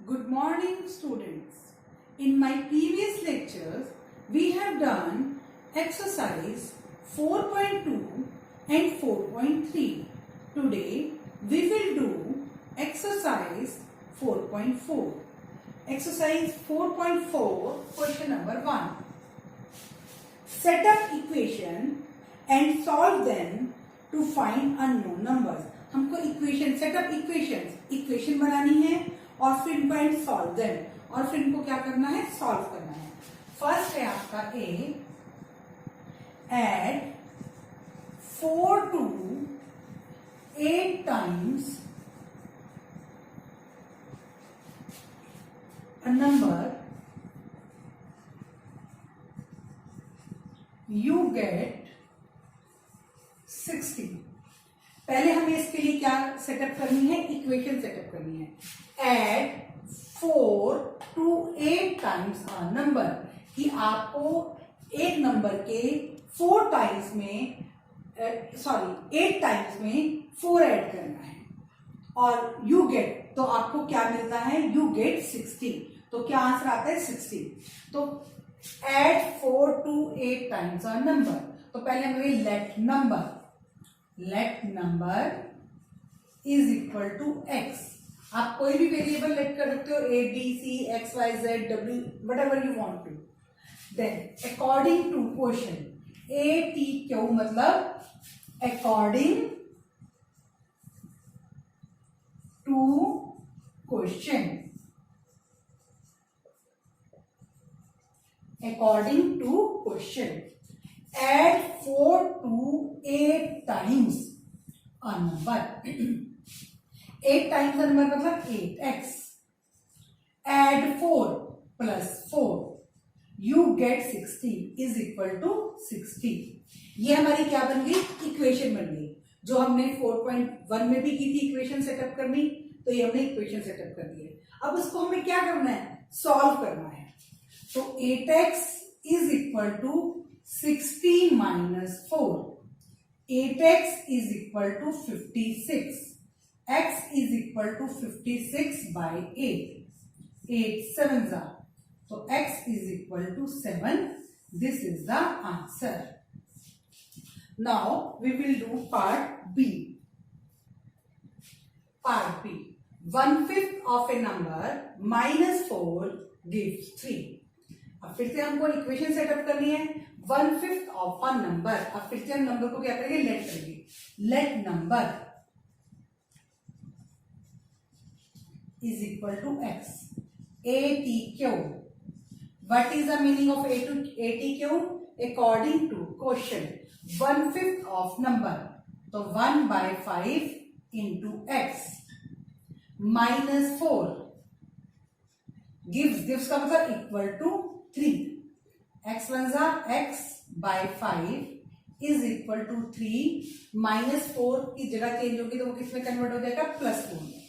Good morning, students. In my previous lectures, we have done exercise 4.2 and 4.3. Today, we will do exercise 4.4. Exercise 4.4, question number 1. Set up equation and solve them to find unknown numbers. हमको equation setup equation बनानी है और फिर इनको and solve them और फिर इनको क्या करना है, सॉल्व करना है. फर्स्ट है आपका ए, add 4 to 8 times a number, you get 60. पहले हमें इसके लिए क्या सेटअप करनी है, इक्वेशन सेटअप करनी है. Add 4 to 8 times a number, कि आपको एक नंबर के 4 टाइम्स में 8 टाइम्स में 4 ऐड करना है और यू गेट, तो आपको क्या मिलता है, यू गेट 60. तो क्या आंसर आता है 60. तो add 4 to 8 times a number. तो पहले हमें let number is equal to X. आप कोई भी वेरिएबल लेट कर सकते हो, A B C X Y Z W whatever you want to. Then according to question, A T Q मतलब according to question. According to question add 4 to 8 times a number. 8 times a number मतलब 8x. Add 4 plus 4, you get 60 is equal to 60. ये हमारी क्या बन गई, equation बन गई. जो हमने 4.1 में भी की थी इक्वेशन सेटअप करनी, तो ये हमने इक्वेशन सेटअप कर दी है. अब उसको हमें क्या करना है, सॉल्व करना है. तो 8x is equal to 60 minus 4. 8x is equal to 56. X is equal to 56 by 8. 8 sevens are. So x is equal to 7. This is the answer. Now we will do part B. Part B. 1/5 of a number minus 4 gives 3. अब फिर से हमको equation setup करनी है. 1/5 of a number. अब फिर से हम नंबर को क्या करेंगे, लेट करेंगे. Let number is equal to x. A T Q. What is the meaning of A T Q? According to question 1/5 of number, तो 1/5 इंटू एक्स माइनस 4 गिव्स का मतलब इक्वल टू 3. x वन जा x by 5 is equal to 3. Minus 4 की जगह change होगी तो वो किसमें कन्वर्ट हो जाएगा, +4 में.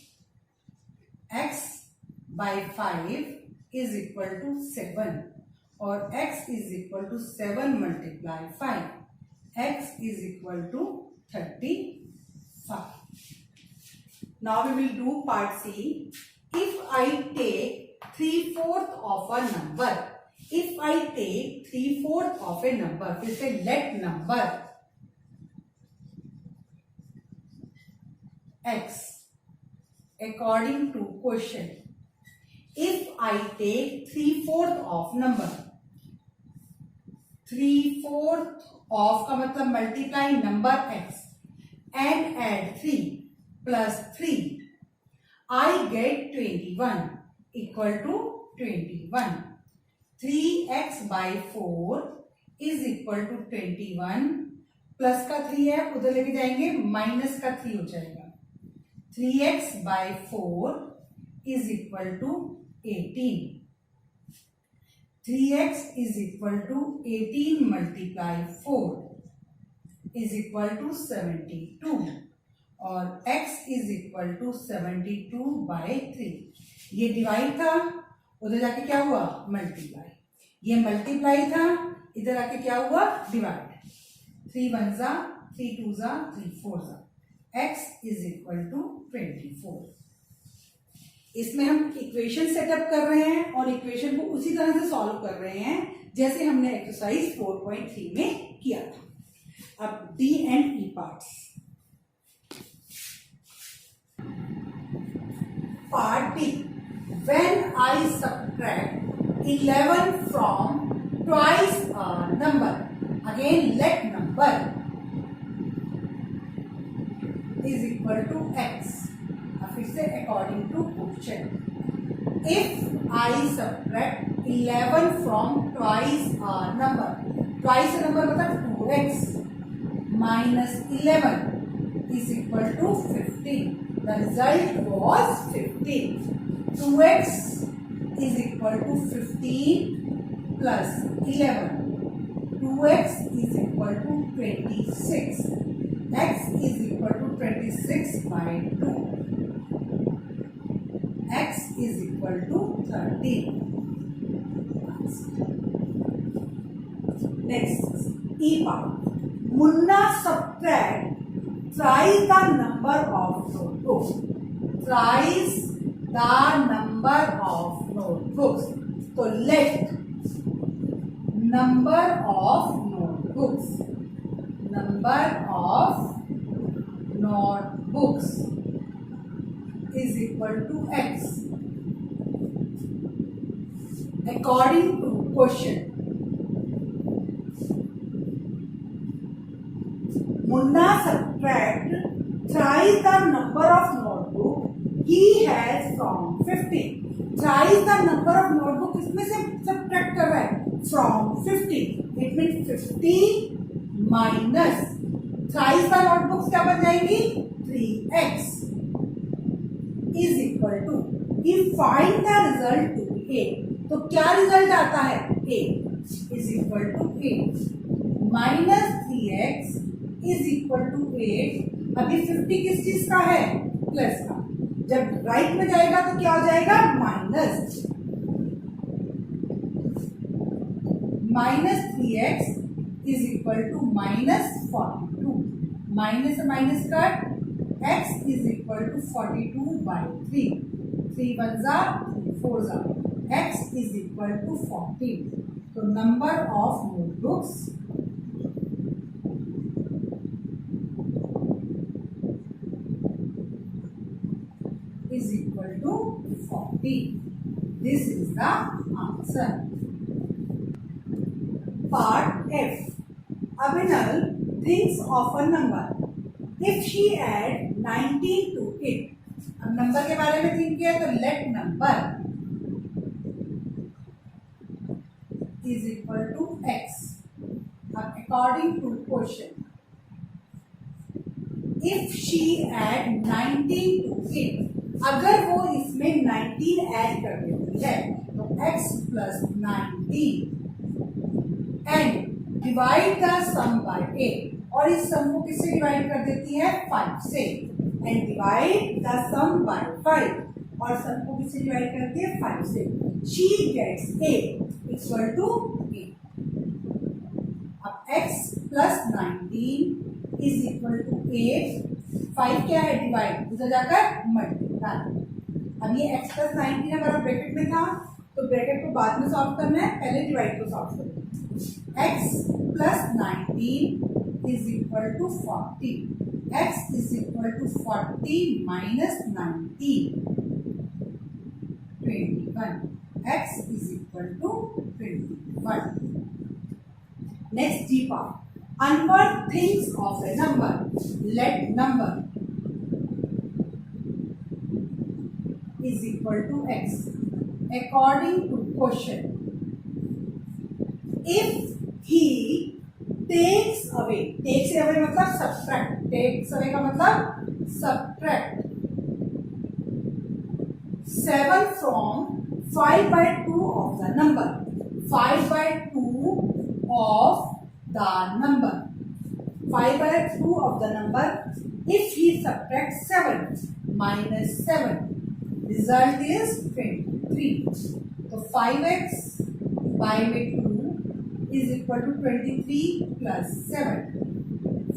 x by 5 is equal to 7 और x is equal to 7 multiply 5. x is equal to 35. Now we will do part C. If I take 3/4 of a number, if I take 3/4 of a number, फिर से let number x according to question. If I take 3/4 of number, 3/4 of का मतलब multiply number x and add 3 plus 3, I get 21 equal to 21. 3x by 4 is equal to 21. Plus का 3 है, उधर लेके जाएंगे minus का 3 हो जाएगा. 3x by 4 is equal to 18. 3x is equal to 18 multiply 4 is equal to 72 और x is equal to 72 by 3. ये डिवाइड था, उधर जाके क्या हुआ, मल्टीप्लाई. ये मल्टीप्लाई था, इधर आके क्या हुआ, डिवाइड. 3 1 जा 3 2 जा 3 4 जा. x is equal to 24. इसमें हम इक्वेशन सेटअप कर रहे हैं और इक्वेशन को उसी तरह से सॉल्व कर रहे हैं जैसे हमने एक्सरसाइज 4.3 में किया था। अब D and E parts. Part D, when I subtract 11 from twice a number, again let number is equal to x. अब फिर से according to question, if I subtract 11 from twice a number, twice a number मतलब 2x minus 11 is equal to 15। The result was 15. 2x is equal to 15 plus 11. 2x is equal to 26. X is equal to 26 by 2. X is equal to 13. Next, E part. Munna subtract thrice the number of notebooks. Thrice the number of notebooks. So let number of notebooks is equal to x. According to question, Munna subtract thrice the number of notebook he has from 15. Thrice the number of notebook इसमें से subtract कर रहा है from 15. It means 15 minus thrice the notebooks क्या बन जाएंगी 3x is equal to, if find the result to be a, तो क्या रिजल्ट आता है a is equal to 8 minus 3x is equal to 8। अभी 50 किस चीज का है प्लस का, जब राइट में जाएगा तो क्या हो जाएगा minus 3x is equal to minus 42, minus से minus cut, x is equal to 42 by 3, 3 1 जा 4 जा, x is equal to 14। तो number of notebooks is equal to 40. This is the answer. Part F. Abhinav thinks of a number. If she add 19 to it, अब number के बारे में think किया तो let number is equal to x. अब according to question, if she add 19 to it, अगर वो इसमें 19 ऐड कर देती है तो x plus 19 and divide the sum by 8, और इस सम को किससे डिवाइड कर देती है 5 से, and divide the sum by 5, और सम को किससे डिवाइड करती है 5 से, she gets a equal to 8। अब x plus 19 is equal to 8, 5 क्या है डिवाइड, उधर जाकर मल्टीप्लाई। अब ये x प्लस 19 हमारा ब्रैकेट में था तो ब्रैकेट को बाद में सॉल्व करना है, पहले डिवाइड को सॉल्व करना है। x plus 19 is equal to 40, x is equal to 40 minus 19 21, x is equal to 21। Next D part, Anwar thinks of a number, let number is equal to x. According to question, if he takes away मतलब subtract, takes away का मतलब subtract 7 from 5 by 2 of the number, 5 by 2 of the number, 5 by 2 of the number, if he subtracts 7 minus 7, result is 23. So 5x by 2 is equal to 23 plus 7,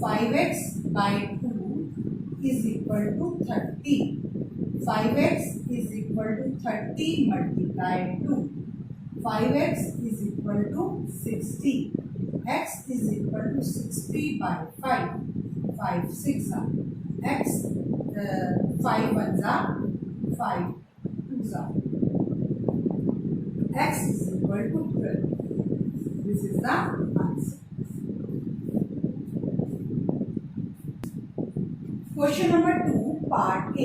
5x by 2 is equal to 30, 5x is equal to 30 multiplied 2. 5x is equal to 60. X is equal to 60 by 5. 5 6 are. X 5 1s are 5 2s are. X is equal to 12. This is the answer. Question number 2, part A.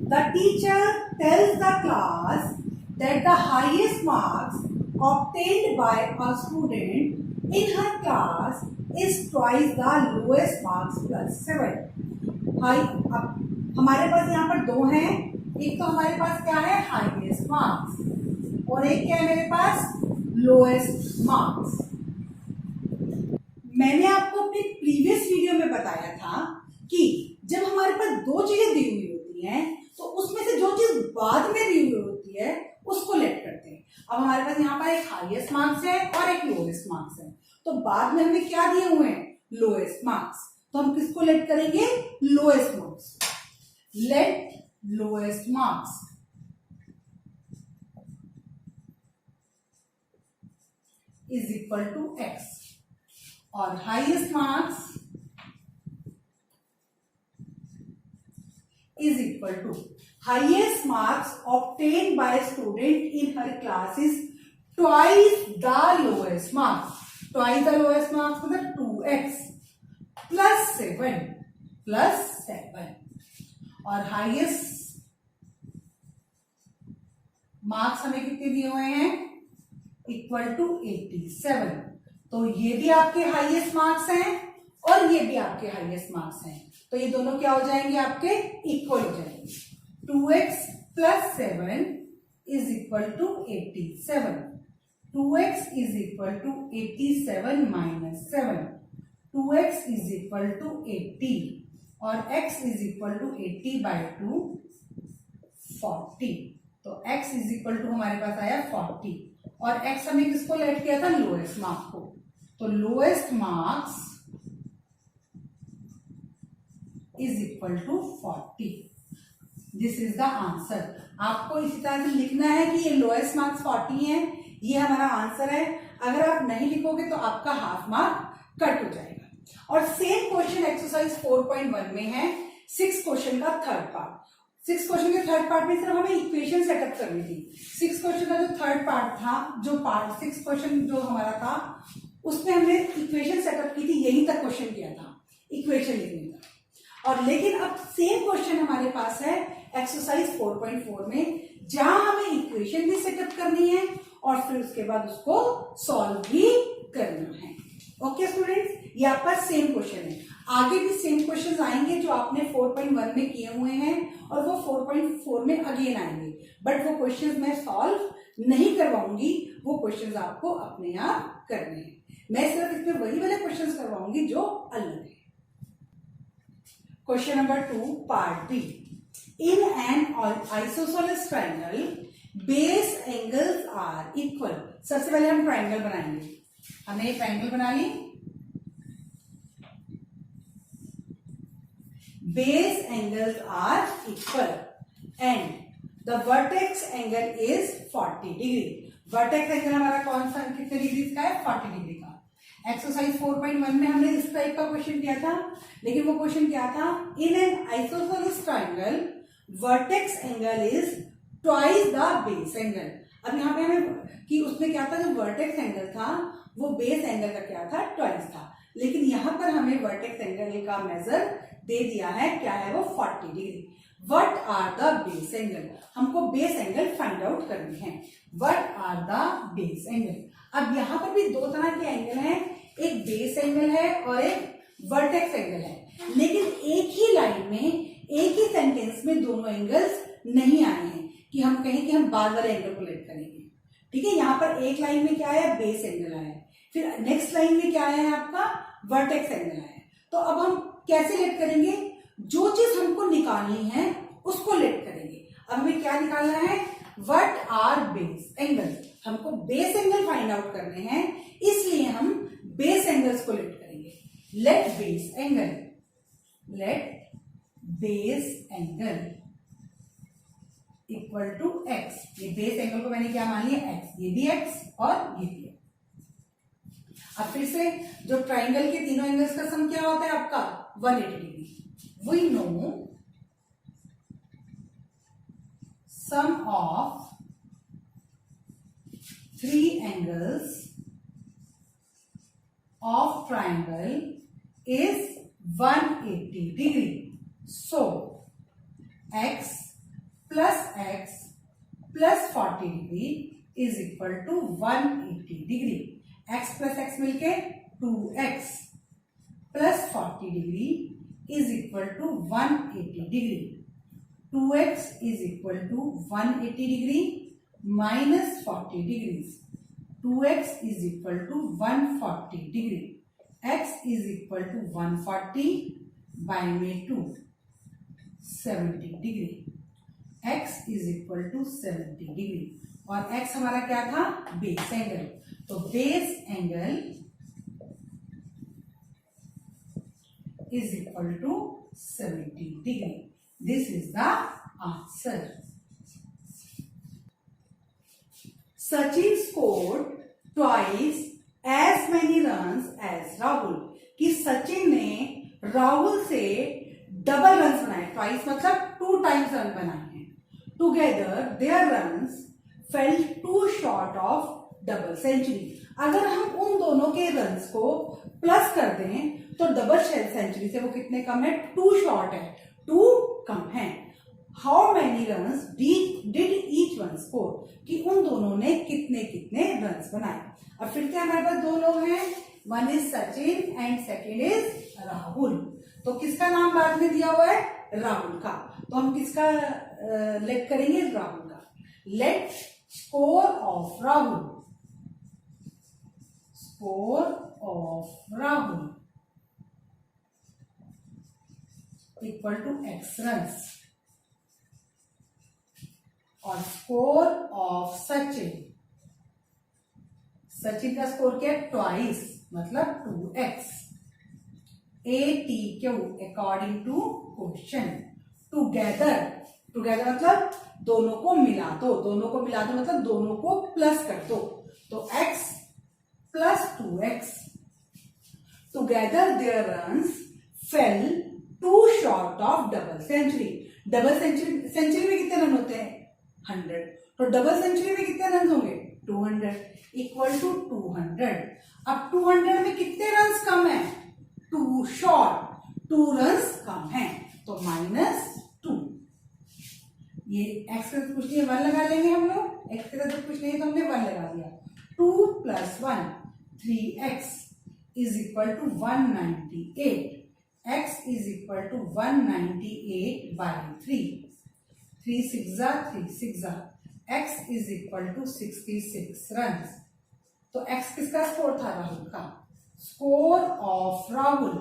The teacher tells the class that the highest marks obtained by a student in her class is twice the lowest marks plus 7. हमारे पास यहाँ पर दो हैं, एक तो हमारे पास क्या है हाईएस्ट मार्क्स और एक क्या है मेरे पास लोएस्ट मार्क्स। मैंने आपको अपनी प्रीवियस वीडियो में बताया था कि जब हमारे पास दो चीजें दी हुई होती हैं तो उसमें से जो चीज बाद में दी हुई होती है उसको लेट करते हैं। अब हमारे पास यहाँ पर एक हाईएस्ट मार्क्स है और एक लोएस्ट मार्क्स है, तो बाद में हमें क्या दिए हुए हैं लोएस्ट मार्क्स, तो हम किसको लेट करेंगे lowest marks. Let lowest marks is equal to X और highest marks is equal to highest marks obtained by student in her class is twice the lowest marks. Twice the lowest marks मतलब 2x plus 7 और highest marks हमें कितने दिए हुए हैं equal to 87। तो ये भी आपके हाईएस्ट मार्क्स हैं और ये भी आपके हाईएस्ट मार्क्स हैं, तो ये दोनों क्या हो जाएंगे आपके इक्वल हो जाएंगे। 2x plus 7 is equal to 87. 2x is equal to 87 minus 7. 2x is equal to 80 और x is equal to 80 by 2 40। तो x is equal to हमारे पास आया 40 और x हमने किसको लेट किया था लोएस्ट मार्क्स को, तो lowest marks is equal to 40. This is the answer. आपको इसी तरह से लिखना है कि ये लोएस्ट मार्क्स 40 हैं, ये हमारा आंसर है। अगर आप नहीं लिखोगे तो आपका हाफ मार्क कट हो जाएगा। और सेम क्वेश्चन एक्सरसाइज 4.1 में है 6 क्वेश्चन का थर्ड पार्ट। 6 क्वेश्चन के थर्ड पार्ट में सिर्फ हमें इक्वेशन सेटअप करनी थी। 6 क्वेश्चन का जो थर्ड पार्ट था, जो पार्ट 6 क्वेश्चन जो हमारा था उसमें हमने इक्वेशन सेटअप की थी, यहीं तक क्वेश्चन किया था, इक्वेशन लिखने का। और लेकिन अब सेम क्वेश्चन हमारे पास है एक्सरसाइज 4.4 में, जहां हमें इक्वेशन भी सेटअप करनी है और फिर उसके बाद उसको सॉल्व भी करना है। ओके स्टूडेंट्स, ये आपका सेम क्वेश्चन है। आगे भी सेम क्वेश्चंस आएंगे जो आपने 4.1 में किए हुए हैं और वो 4.4 में अगेन आएंगे, बट वो क्वेश्चंस मैं सॉल्व नहीं करवाऊंगी, वो क्वेश्चंस आपको अपने आप करने हैं। मैं सिर्फ इसमें वही वाले क्वेश्चंस करवाऊंगी जो अलग है। Question number 2, part B. In an isosceles triangle, base angles are equal. सबसे पहले हम ट्राइंगल बनाएंगे। हमने एक ट्राइंगल बना ली, base angles are equal and the vertex angle is 40 degree. vertex angle हमारा कौन सा कितने डिग्री का है 40 डिग्री का। एक्सरसाइज 4.1 में हमने इस टाइप का क्वेश्चन किया था, लेकिन वो क्वेश्चन क्या था in an isosceles triangle vertex angle is twice the base angle. अब यहाँ पे हमें कि उसमें क्या था, जो वर्टेक्स एंगल था वो बेस एंगल का क्या था ट्वाइस था, लेकिन यहाँ पर हमें वर्टेक्स एंगल का मेजर दे दिया है, क्या है वो 40 degree. What are the base angle, हमको बेस एंगल फाइंड आउट करनी है। What are the base angle. अब यहाँ पर भी दो तरह के एंगल हैं, एक बेस एंगल है और एक वर्टेक्स एंगल है, लेकिन एक ही लाइन में एक ही सेंटेंस में दोनों एंगल्स नहीं आए हैं कि हम कहें कि हम बाद वाले एंगल को लेट करेंगे। ठीक है, यहाँ पर एक लाइन में क्या आया बेस एंगल आया, फिर नेक्स्ट लाइन में क्या आया है आपका वर्टेक्स एंगल आया। तो अब हम कैसे लेट करेंगे, जो चीज हमको निकालनी है उसको लेट करेंगे। अब हमें क्या निकालना है, व्हाट आर बेस एंगल, हमको बेस एंगल फाइंड आउट करने हैं, इसलिए हम बेस एंगल्स को लेट करेंगे। Let base angle, let base angle base angle को मैंने क्या मान लिया, x, ये भी x और ये भी x। अब फिर से जो ट्राइंगल के तीनों एंगल्स का सम क्या होता है आपका 180 degree. We know sum of 3 angles of triangle is 180 degree. So x plus 40 degree is equal to 180 degree. x plus x मिलके 2x plus 40 degree is equal to 180 degree. 2x is equal to 180 degree minus 40 degrees. 2x is equal to 140 degree. x is equal to 140 by में 2 70 degree. x is equal to 70 degree. और x हमारा क्या था, base angle. तो base angle is equal to 70 degree. This is the answer. Sachin scored twice as many runs as Rahul. कि सचिन ने राहुल से double runs बनाए, ट्वाइस मतलब 2 times रन बनाए हैं। Together their runs fell too short of double century. अगर हम उन दोनों के रन्स को प्लस कर दें तो डबल सेंचुरी से वो कितने कम है, 2 शॉर्ट है, 2 कम है। How many runs did each one score, कि उन दोनों ने कितने कितने रन्स बनाए। अब फिर से हमारे पास 2 लोग हैं, one is Sachin and second is Rahul. तो किसका नाम बाद में दिया हुआ है, राहुल का। तो हम किसका लेट करेंगे, राहुल का। Let score of Rahul, score of Rahul equal to x runs और स्कोर ऑफ सचिन, सचिन का स्कोर क्या है, ट्वाइस मतलब 2x। ATQ according to question. Together, together मतलब दोनों को मिला दो, दोनों को मिला दो मतलब दोनों को प्लस कर दो। तो x plus 2x। Together their runs fell too short of double century. Double century में कितने रन होते हैं, 100। तो डबल सेंचुरी में कितने रन होंगे, 200 इक्वल टू 200। अब 200 में कितने रन्स कम है, 2 शॉर्ट, 2 रन्स कम है, तो -2। ये x का कुछ नहीं, 1 लगा लेंगे हम लोग। x का तो कुछ नहीं तो हमने 1 लगा दिया। 2 + 1 3x is equal to 198। x is equal to 198 by 3। 3 6 x is equal to 66 runs। तो x किसका स्कोर था, राहुल का। Score of Rahul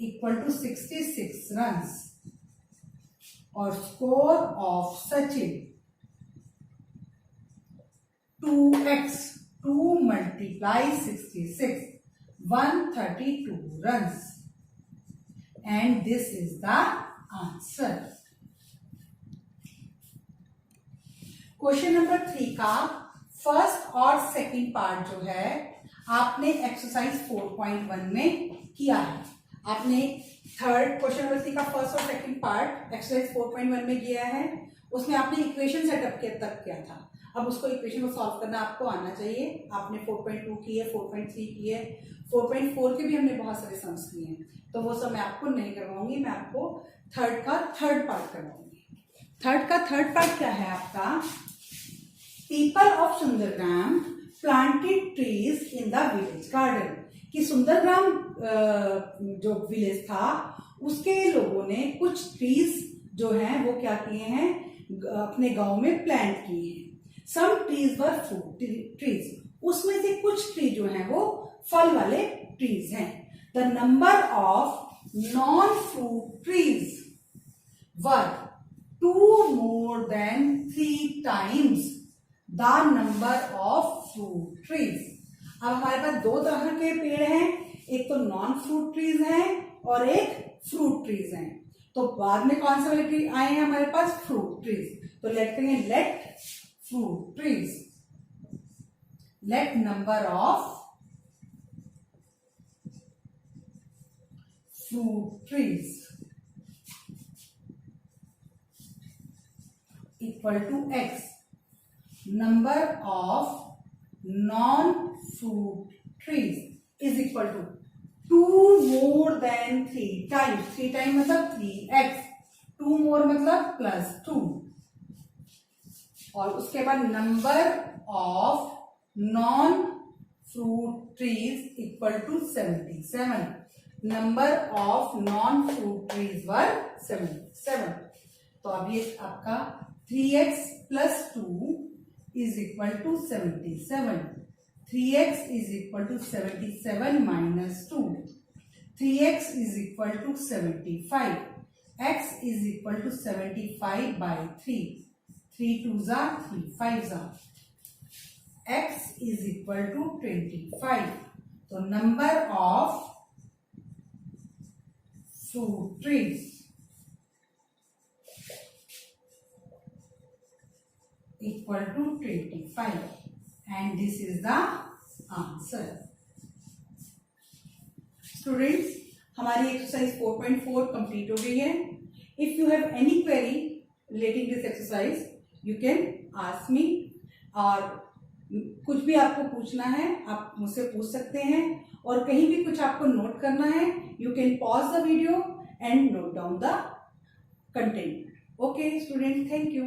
equal to 66 runs और score of Sachin 2x, 2 × 66 132 runs and this is the answer। Question number 3 का first और second part जो है आपने एक्सरसाइज 4.1 में किया है। आपने थर्ड क्वेश्चन नंबर 3 का फर्स्ट और सेकंड पार्ट एक्सरसाइज 4.1 में किया है। उसमें आपने इक्वेशन सेटअप तक किया था। अब उसको इक्वेशन को सॉल्व करना आपको आना चाहिए। आपने 4.2 की है, 4.3 की है, 4.4 के भी हमने बहुत सारे सम्स किए हैं, तो वो सब मैं आपको नहीं करवाऊंगी। मैं आपको थर्ड का थर्ड पार्ट करवाऊंगी। थर्ड का थर्ड पार्ट क्या है आपका, people of Sundargram planted trees in the village garden. कि सुंदरग्राम जो विलेज था उसके लोगों ने कुछ ट्रीज जो हैं वो क्या किए हैं, अपने गांव में प्लांट किए हैं। सम ट्रीज वर फ्रूट ट्रीज, उसमें से कुछ ट्री जो हैं वो फल वाले ट्रीज हैं। The number of non fruit trees were 2 more than 3 times the number of fruit trees. अब हमारे पास 2 तरह के पेड़ हैं, एक तो नॉन फ्रूट ट्रीज हैं और एक फ्रूट ट्रीज हैं। तो बाद में कौन सा वाले ट्री आए हैं हमारे पास? Fruit trees. तो लेट करेंगे, let fruit trees, let number of fruit trees equal to x, number of non-fruit trees is equal to 2 more than 3 times, 3 times मतलब 3x, 2 more मतलब plus 2, और उसके बाद number of non-fruit trees equal to 77, number of non-fruit trees were 77। तो अब ये आपका 3x plus 2 is equal to 77, 3x is equal to 77 minus 2, 3x is equal to 75, x is equal to 75 by 3, 3 2s are 3 5s are, x is equal to 25। तो number of fruit trees equal to 25 and this is the answer। Students, हमारी exercise 4.4 complete हो गई है। If you have any query relating this exercise you can ask me, और कुछ भी आपको पूछना है आप मुझसे पूछ सकते हैं, और कहीं भी कुछ आपको नोट करना है you can pause the video and note down the content. Okay student, thank you.